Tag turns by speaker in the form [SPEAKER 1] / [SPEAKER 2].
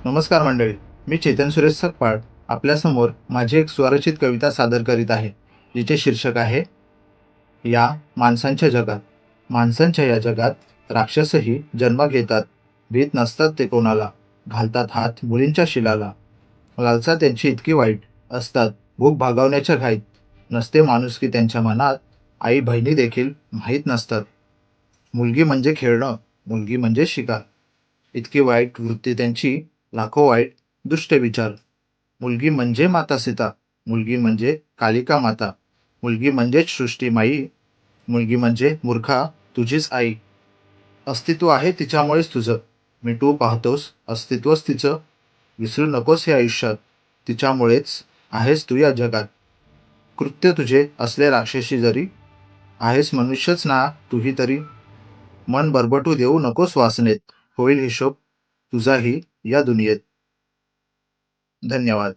[SPEAKER 1] नमस्कार मंडळी. मी चेतन सुरेश सकपाळ आपल्यासमोर माझी एक स्वरचित कविता सादर करीत आहे, जिचे शीर्षक आहे या माणसांच्या जगात. माणसांच्या या जगात राक्षसही जन्म घेतात. भीत नसतात ते कोणाला, घालतात हात मुलींच्या शिलाला. लालसा त्यांची इतकी वाईट, असतात भूक भागवण्याच्या घाईत. नसते माणुसकी त्यांच्या मनात, आई बहिणी देखील माहीत नसतात. मुलगी म्हणजे खेळणं, मुलगी म्हणजे शिकार. इतकी वाईट वृत्ती त्यांची, लाखो वाईट दुष्ट विचार. मुलगी म्हणजे माता सीता, मुलगी म्हणजे कालिका माता, मुलगी म्हणजेच सृष्टी माई, मुलगी म्हणजे मूर्खा तुझीच आई. अस्तित्व आहे तिच्यामुळेच तुझं, मिटवू पाहतोस अस्तित्वच तिचं. विसरू नकोस हे आयुष्यात, तिच्यामुळेच आहेस तू या जगात. कृत्य तुझे असले राक्षसी जरी, आहेस मनुष्यच ना तूही तरी. मन बरबटू देऊ नकोस वासनेत, होईल हिशोब तुझाही या दुनियेत. धन्यवाद.